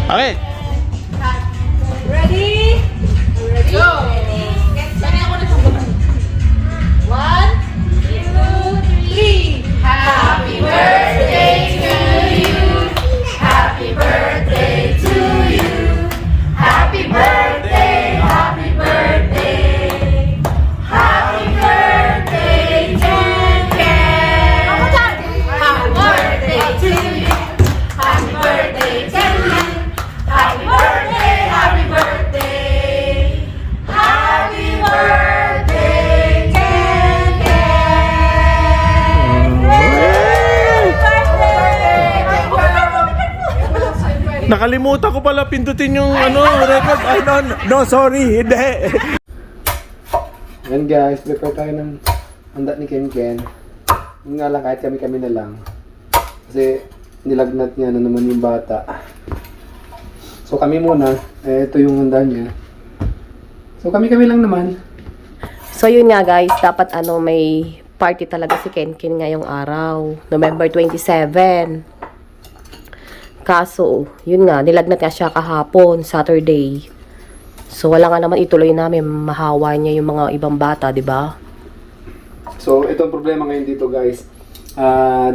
Okay. Ready? Ready? Go! Saan ako na One, two, three. Happy birthday to you. Happy birthday to you. Happy birthday, happy birthday. Happy birthday, Ken Ken. Happy birthday to you. Happy birthday, Ken Ken. Happy birthday, happy birthday. Happy birthday, Ken Ken. Nakalimutan ko pala pindutin yung record. Ay, no, sorry. Hindi. Yan guys, prepare tayo ng handa ni Ken Ken. Yun nga lang, kahit kami-kami na lang. Kasi nilagnat niya na naman yung bata. So kami muna, ito yung handa niya. So kami-kami lang naman. So yun nga guys, dapat may party talaga si Ken Ken ngayong araw. November 27. Kaso, yun nga, nilagnat nga siya kahapon, Saturday. So wala nga naman ituloy namin, mahawa niya yung mga ibang bata, di ba? So ito ang problema ngayon dito guys.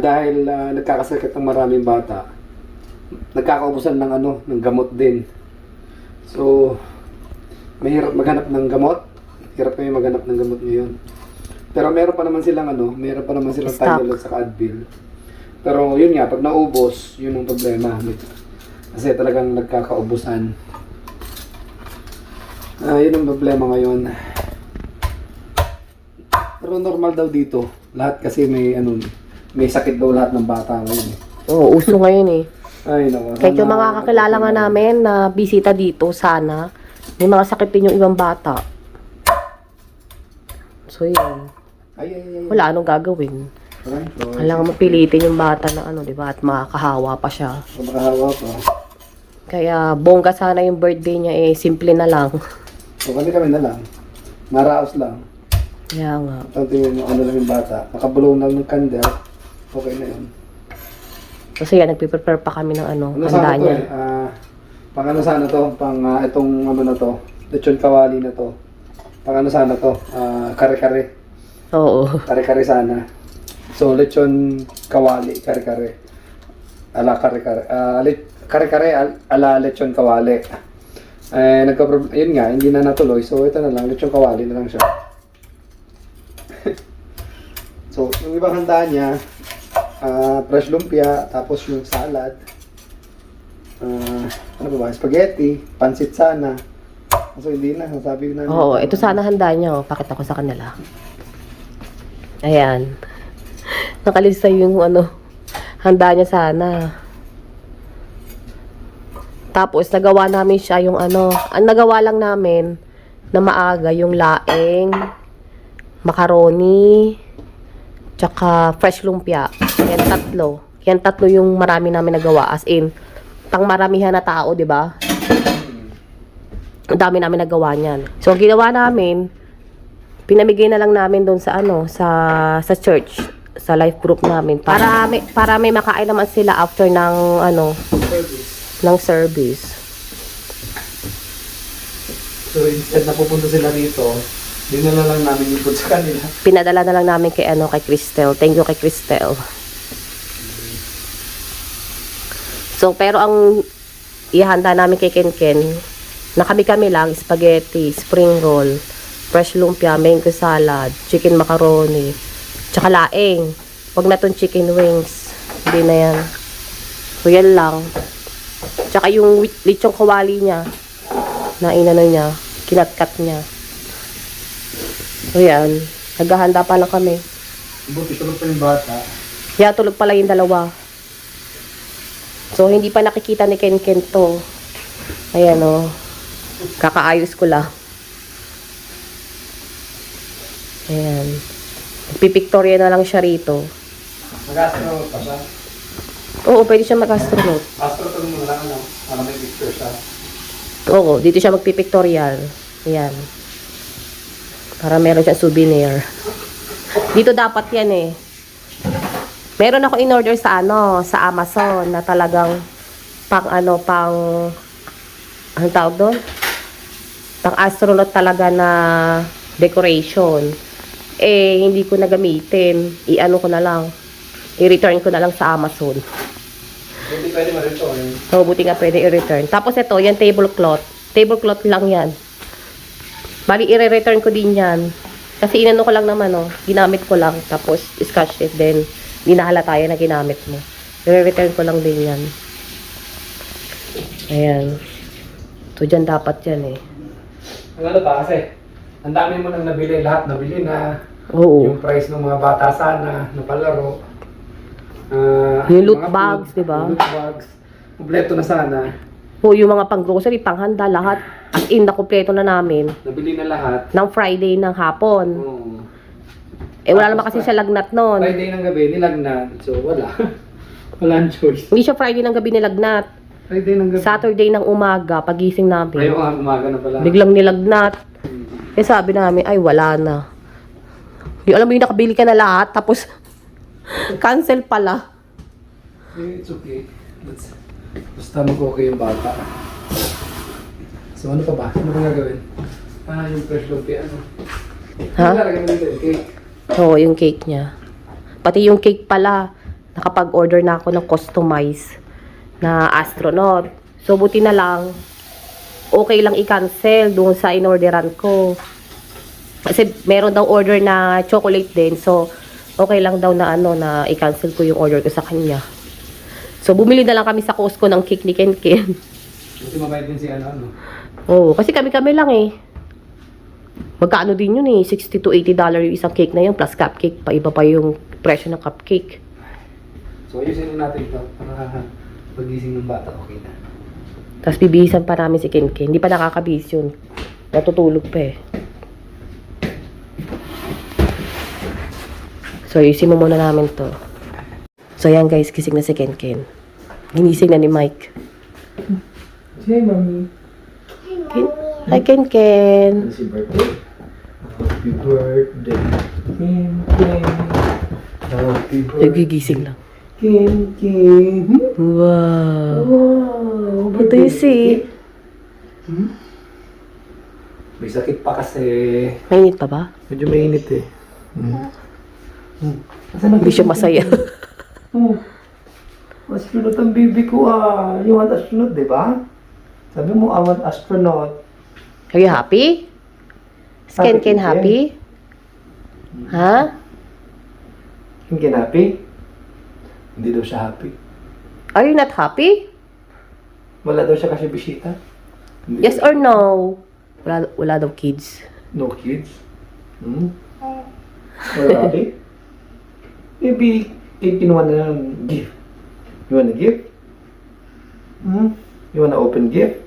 Dahil nagkakasakit ng maraming bata, nagkakaubusan ng gamot din. So mahirap maghanap ng gamot. Hirap kami maghanap ng gamot ngayon. Pero meron pa naman silang Tylenol sa Advil. Pero yun nga, pag naubos, yun ang problema. Kasi talagang nagkakaubusan. Yun ang problema ngayon. Pero normal daw dito. Lahat kasi may sakit daw lahat ng bata ngayon. Oo, uso ngayon eh. Ay, naku. Kahit yung mga kakilala nga namin na bisita dito, sana, may mga sakit din yung ibang bata. So yun. Wala anong gagawin. Kailangan mapilitin yung bata na di ba? At makakahawa pa siya. Makahawa pa. Kaya bongga sana yung birthday niya simple na lang. So kami na lang. Naraos lang. Kaya nga. Tingnan yung lang yung bata. Nakabulong lang ng candle. Okay na yun. Kasi yan, nagpiprepare pa kami ng handa niya. Pang sana to? Pang itong na to? Lechon kawali na to. Pang sana to? Kare-kare. Oo. Kare-kare sana. So, lechon kawali, kare-kare. Ala kare-kare. Kare-kare ala lechon kawali. Yun nga, hindi na natuloy. So, ito na lang. Lechon kawali na lang siya. So, yung ibang handa niya, fresh lumpia, tapos yung salad. Ano ba ba? Spaghetti, pansit sana. So, hindi na. Sabi ko na. Oo, ito sana handa niya. Pakita ko sa kanila. Ayan. Nakalista yung handa niya sana. Tapos, nagawa namin siya yung ang nagawa lang namin na maaga, yung laing, macaroni, tsaka fresh lumpia. Yan tatlo yung marami namin nagawa. As in, pang maramihan na tao, di ba? Ang dami namin nagawa niyan. So, ang ginawa namin, pinamigay na lang namin doon sa sa church, sa life group namin para may makain naman sila after ng service. So instead na pupunta sila dito, dinala lang namin yung food sa kanila. Pinadala na lang namin kay kay Cristel. Thank you kay Cristel. So pero ang ihanda namin kay Ken Ken, na kami lang, spaghetti, spring roll, fresh lumpia, mango salad, chicken macaroni, tsaka laing. Wag na tong chicken wings. Hindi na yan. So, yan lang. Tsaka yung lechong kawali niya, na niya, kinatkat niya. So, yan. Naghahanda pa lang kami. Buti tulog pa yung bata. Kaya tulog pala yung dalawa. So, hindi pa nakikita ni Ken Ken to. Ayan o. Kakaayos ko lang. Ayan. Pipictoria na lang siya rito. Mag-astronaut pa siya? Oo, pwede siya mag-astronaut. Astronaut mo lang para may picture siya. Oo, dito siya magpipictorial. Ayan. Para meron siya souvenir. Dito dapat yan eh. Meron ako in-order sa sa Amazon na talagang pang Anong tawag doon? Pang astronaut talaga na decoration. Eh, hindi ko na gamitin. I-ano ko na lang. I-return ko na lang sa Amazon. Hindi pwede ma-return. So, buti nga pwede i-return. Tapos ito, yan tablecloth. Tablecloth lang yan. Bali, i-return ko din yan. Kasi inano ko lang naman, oh. Ginamit ko lang. Tapos, scotch it. Then, hindi nahalata yan na ginamit mo. I-return ko lang din yan. Ayan. So, dyan dapat yan, eh. Ang ano ba kasi, ang dami mo nang nabili, lahat nabili na. Oo. Yung price ng mga bata sana, na palaro. Yung loot mga bags, food, di ba? yung loot bags. Kompleto na sana. O, yung mga pang-grocery, panghanda, lahat. As in, nakumpleto na namin. Nabili na lahat. Ng Friday ng hapon. Oo. Eh, wala naman kasi siya lagnat nun. Friday ng gabi, nilagnat. So, wala. Walang choice. Hindi siya Friday ng gabi nilagnat. Friday ng gabi. Saturday ng umaga, pagising namin. Ayaw nga, umaga na pala. Biglang nilagnat. Eh, sabi namin, ay, wala na. Yung alam mo yung nakabili ka na lahat, tapos cancel pala. Eh, it's okay. Basta mag-okay yung bata. So, ano pa ba? Ano ba gagawin? Yung fresh lumpia, ano? Ha? Ano lalagyan mo dito? Yung cake? Oo, yung cake niya. Pati yung cake pala, nakapag-order na ako ng customize na astronaut. So, buti na lang, okay lang i-cancel doon sa in-orderan ko. Kasi meron daw order na chocolate din. So, okay lang daw na na i-cancel ko yung order ko sa kanya. So, bumili na lang kami sa Costco ng cake ni Ken Ken. Kasi mabait din si ano. Oo, kasi kami-kami lang eh. Magkaano din yun eh, $60 to $80 yung isang cake na yun, plus cupcake, pa iba pa yung presyo ng cupcake. So, ayusin na natin ito para pagising ng bata, okay na. Tapos bibihisan pa namin si Ken Ken, hindi pa nakakabihis yun. Natutulog pa eh. So, ayusin mo muna namin to. So, ayan guys, gising na si Ken Ken. Ginising na ni Mike. Hey, Mami. Hi, Ken Ken. Happy birthday. Happy birthday. Kim, Kim. Happy birthday. Nagigising lang. Kim, Kim. Wow. Wow. Ito yung si... May sakit pa kasi. Mainit pa ba? Medyo mainit eh. Hindi siya masaya. Astronaut ang baby ko ah. You want astronaut, di ba? Sabi mo, I want astronaut. Are you happy? Is Ken Ken happy? Ha? Hindi happy? Hindi daw siya happy. Are you not happy? Wala daw siya kasi bisita. Hindi Yes or no? Wala daw kids. No kids? Or happy? Maybe, kinuha na ng gift. You want a gift? You want to open gift?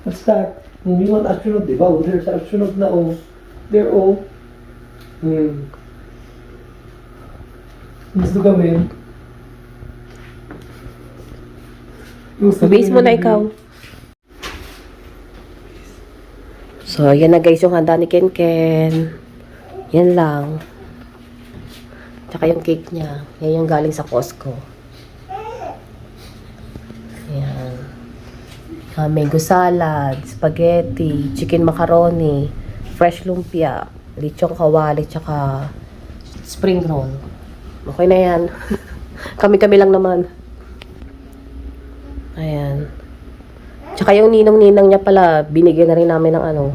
What's that? You want astronaut, di ba? There's astronaut na oh. They're all. Gusto kami. Mabihis mo na ikaw. So, yan na guys yung handa ni Ken Ken. Yan lang. Tsaka yung cake niya. Yan yung galing sa Costco. Yan. Mango salad, spaghetti, chicken macaroni, fresh lumpia, lechong kawali, tsaka spring roll. Okay na yan. Kami-kami lang naman. Ayan. Tsaka yung ninong-ninang niya pala, binigyan na rin namin ng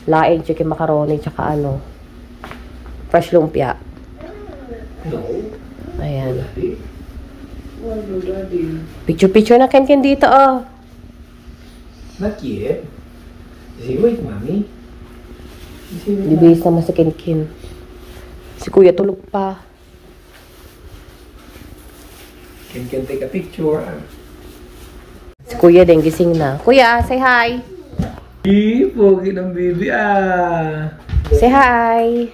laing chicken macaroni, tsaka fresh lumpia. No. Ayan. Daddy? No, Daddy. Picture-picture na Ken Ken dito, oh. Not yet. Say, wait, Mommy. Say, wait, Libis naman si Ken Ken. Si Kuya tulog pa. Can take a picture. Si Kuya din gising na. Kuya, say hi. Pogi ng baby ah. Say hi.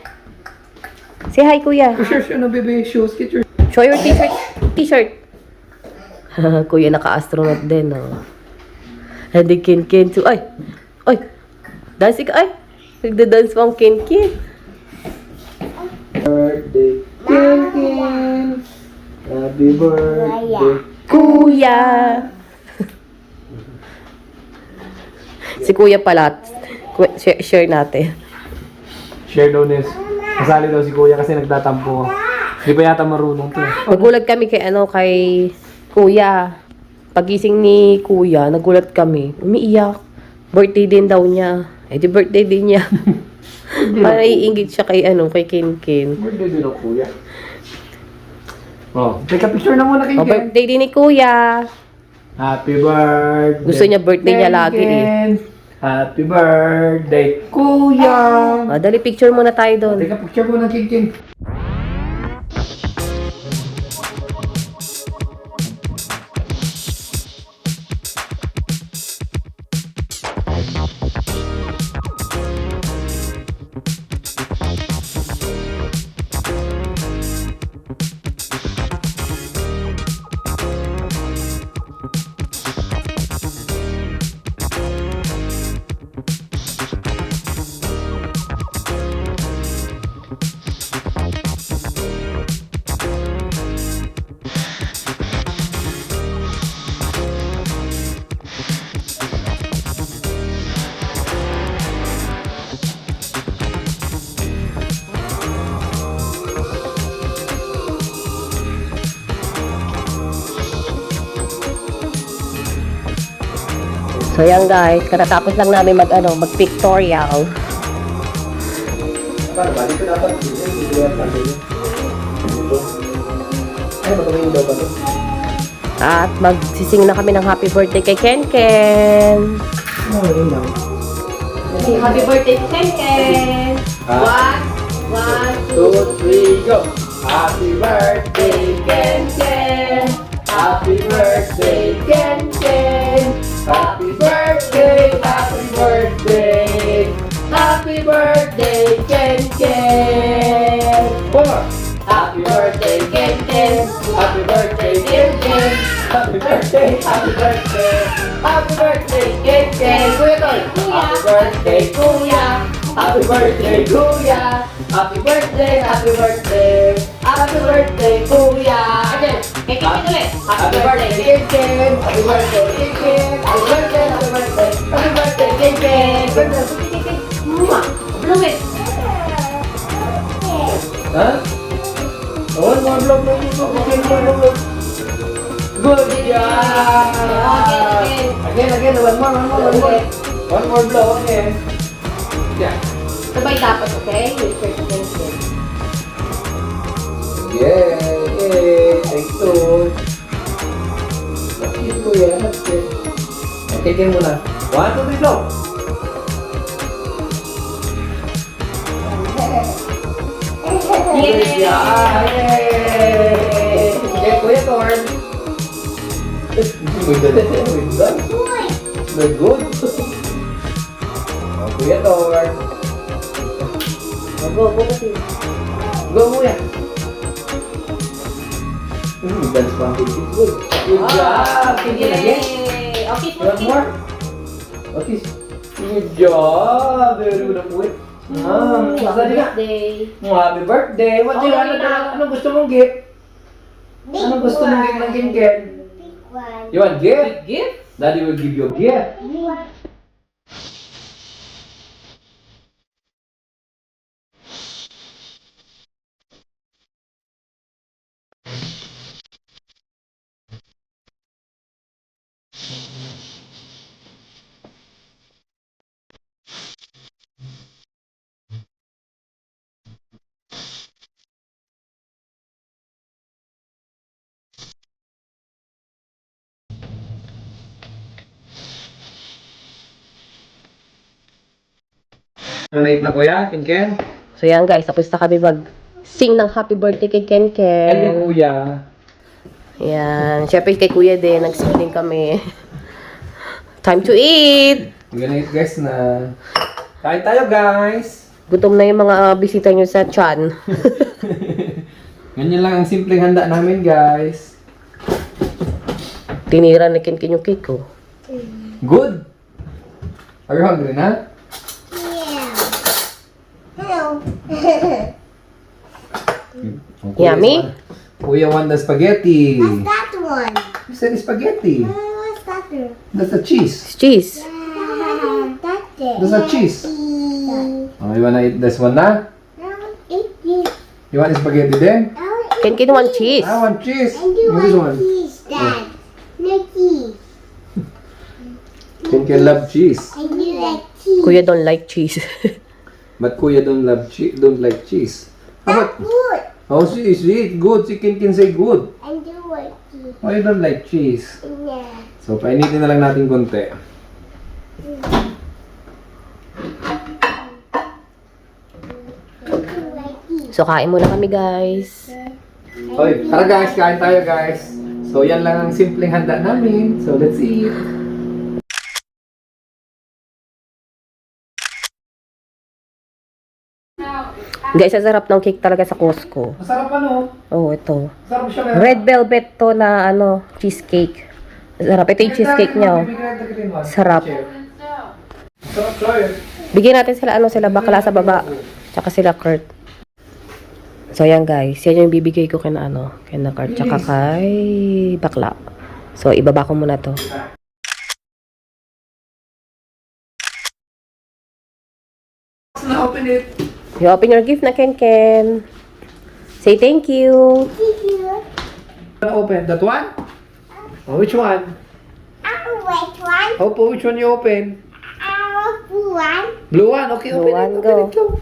Say hi, Kuya. Show no baby shoes. Get your. Show your t-shirt. T-shirt. Kuya naka-astronaut din, oh. Hindi Ken Ken. So, ay. Ay. Dancing ka, ay. Nagda-dance pa ang Ken Ken. Birthday. Ken Ken. Happy birthday. Kuya. Si kuya pala. Share natin. Share daw Nes. Kasali daw si kuya kasi nagtatampo. Hindi pa yata marunong to. Nagulat kami kay kuya. Pagising ni kuya, nagulat kami. Umiiyak. Birthday din daw niya. Eh di birthday din niya. Para iingit siya kay Kinkin. Birthday din ng kuya. Oh, take a picture na muna kay Oh, Ken. birthday din ni kuya. Happy birthday. Gusto niya birthday niya lagi eh. Ken. Happy birthday, kuya. Dali picture muna tayo doon. Take a picture muna kay Ken. So yan guys, katatapos lang namin mag-pictorial. Paano ba? Dito dapat. Dito dapat. Dito. Ay, magkawin daw ba ito? At magsising na kami ng happy birthday kay Kenken. Oo, yun lang. Happy birthday to Ken. One, 2, 3, go! Happy birthday, Ken Ken! Happy birthday, Ken Ken! Happy birthday, happy birthday! Happy birthday, Ken Ken! One more! Happy birthday, Ken Ken! Happy birthday, Ken Ken! Happy birthday, happy birthday! Happy birthday, Ken Ken! Kuya Tol! Happy birthday, Kuya! Happy birthday, Kuya! Happy birthday, happy birthday! Happy birthday, Kuya! Again! Kay Ken ulit. Happy birthday, Ken Ken! Happy birthday, Ken Ken! Happy birthday, happy birthday! Happy birthday, Ken Ken! Mwah! Blow it. Ha? One more blow. Good job! Again, one more. One more blow, again. Yeah. Sabay dapat, okay? Wait for the Ken. Yay! Thanks to. Bakit ko yan? Okay, kayo muna. 1, 2, 3, go! Good job! Yay! Okay, Kuya Torn. Good, good. Oh, Kuya Torn. Go kasi. Go, Kuya. That's one thing. Good. Good job. Thank you again. Yay! Okay, One more. Okay. Good job. Very good ang uwi. Basta din ka. birthday. Happy birthday. What do you want? Anong gusto mong gift? Anong gusto mong gift ng Ken Ken? You want gift? Gift? Daddy will give you a gift. Late na kuya, Ken Ken? So yan guys, tapos na kami mag-sing ng happy birthday kay Hello Kenken. kuya. Yan. Siyempre kay kuya din, nag-sing din kami. Time to eat! We're gonna eat guys na. Kain tayo guys. Gutom na yung mga bisita nyo sa Chan. Ganyan lang ang simpleng handa namin guys. Tinira na Kenken yung cake ko. Good. Are you hungry na? Yummy? Kuya want the spaghetti. What's that one? You said spaghetti. What's that one? That's the cheese. Cheese. That There's a cheese. Oh, you wanna eat this one na? You want spaghetti then? Ken want cheese. I want cheese. This one. Ken love cheese. Kuya don't like cheese. But Kuya don't like cheese. How about? Oh, she good. Si Ken say good. Oh, you don't like cheese. So, painitin na lang natin konti. So, kain muna kami, guys. Okay, tara guys, kain tayo guys. So, yan lang ang simpleng handa namin. So, let's eat. Guys, ang sarap ng cake talaga sa Costco. Masarap ano? Oh, ito. Masarap siya meron. Red velvet to na cheesecake. Sarap. Ito yung cheesecake niya. Oh. Sarap. Sarap siya eh. Bigyan natin sila bakla sa baba. Tsaka sila Kurt. So, yan guys. Yan yung bibigay ko kay na Kurt. Tsaka kay bakla. So, ibaba ko muna to. Na-open it. You open your gift na Ken. Say thank you. Na-open. That one? Oh, which one? Opo, which one you open? Blue one. Okay, Blue open one, it. go. Open it, go.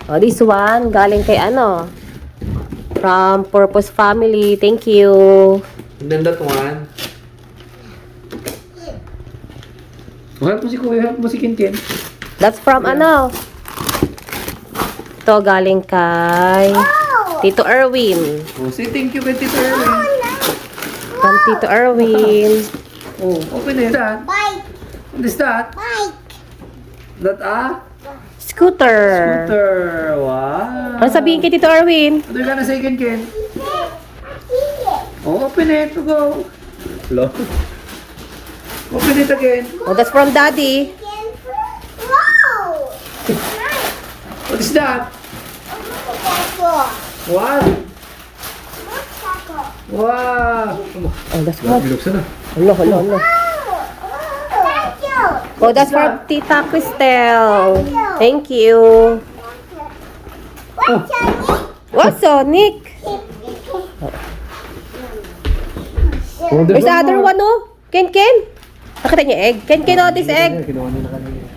Oh, this one, galing kay from Purpose Family. Thank you. And then that one. Oh, help mo si Kuya. Help mo si Ken. That's from Ito galing kay Tito Erwin. Oh, say thank you kay Tito Erwin. From Tito Erwin. Oh, open it. That. What is that? That Scooter. Scooter. Wow. Ano sabihin kay Tito Erwin? What are you gonna say, Ken? Oh, open it. Go. Hello. Open it again. Oh, that's from Daddy. What is that? What? Wow. Oh, that's what? Biluksan na. Hello. Oh, that's from Tita Cristel. Thank you. What, Sonic? Oh, There's the other one, oh. Ken. Nakita niyo egg? Ken, oh, this egg. Kinuha niyo na kanina.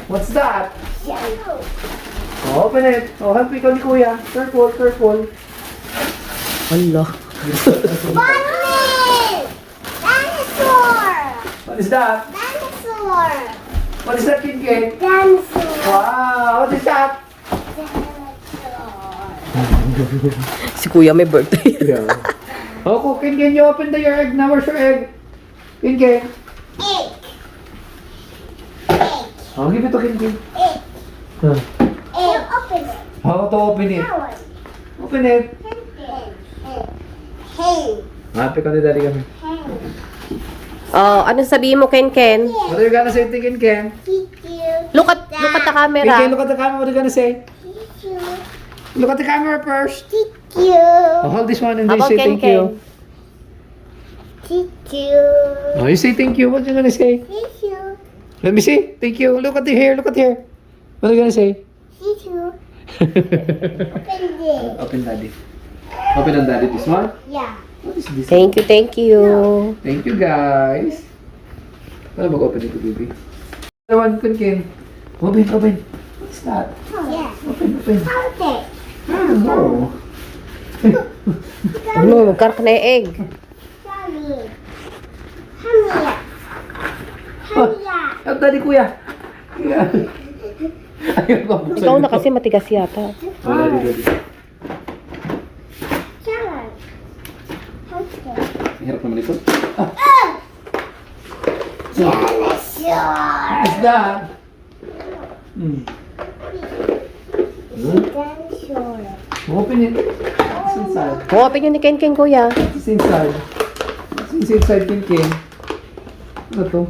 What's that? Oh, open it. Oh, help ikaw ni Kuya. Careful. Allah. What is that? What is that, Ken? Wow, what is that? Si Kuya may birthday. Yeah. Oh, Ken, you open your egg now. Where's your egg? Ken. Oh, give it to Ken. How to open it? Open it. Happy ka ni Daddy kami. Oh, ano sabihin mo, Ken? What are you gonna say to Ken? Look at the Ken, camera. look at the camera. What are you gonna say? Look at the camera first. Oh, hold this one and then About say Ken. thank you. Oh, you say thank you. What are you gonna say? Let me see. Thank you. Look at the hair. What are you gonna say? Open Daddy. Open on Daddy this one. What is this? Thank you. Thank you guys. Ano mag-open ito, baby? One, Ken. Open. What's that? Open. No. Ano, magkaroon ka na yung egg. Help Daddy, Kuya. Ayun ko. Ikaw na kasi matigas yata. Oh, Daddy. Hirap naman ito. What is that? Open it. What's inside? Open yun ni Ken, Kuya. What's inside? What's inside, Ken? Ano to?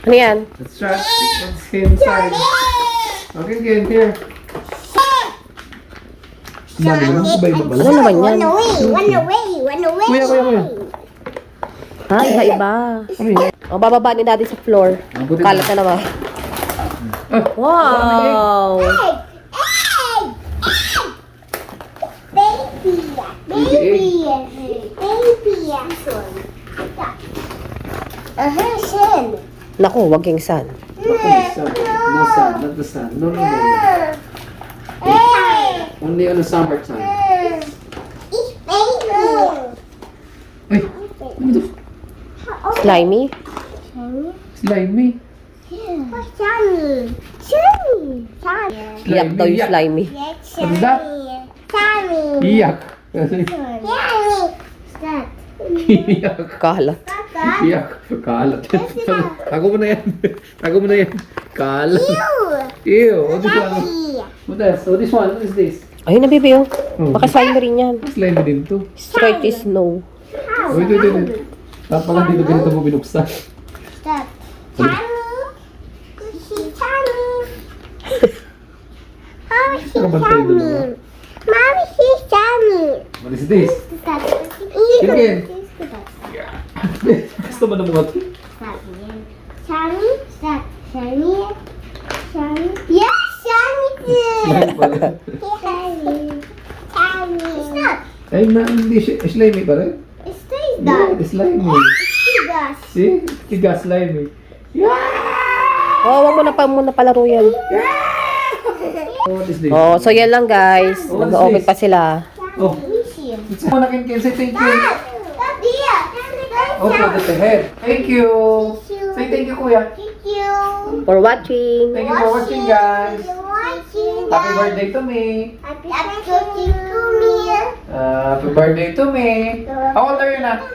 Ano yan? Let's try. What's inside? Okay, Ken, here. Dami naman, iba-iba ba? Ano naman yan? Kuya. Ha, iba-iba. Ano yun? O, bababa ni Daddy sa floor. Buti Kalat na naman. Wow! Naku, wag yung sun. No sun, not the sun. No. Only on the summertime. Ay, ano to? Slimy? Slimy. Iyak daw yung slimy. What's that? Iyak. Iyak. Kalat. Iyak. Kalat. Tago mo na yan. Tago mo na yan. Kalat. Ew. What is one? What else? What is one? What is this? Ayun na, baby, oh. Oh. Baka slimy rin yan. Slimy din to. Straight is no. Wait. Tapos dito ganito mo binuksan. What is this? Again. Gusto mo na mga to? Slime pala. Ay, na, hindi siya. Slimy pa rin? Yeah, slimy. See? Tigas slimy. Oh, wag mo na pa muna palaro yan. What is this? Oh, so yan lang, guys. What is Mag-open this? pa sila. Oh, it's mo na kin say thank you. Oh, put the head. Thank you. Say thank you, kuya. For watching. Thank you for watching, guys. Happy birthday to me. Happy birthday to me. How old are you now?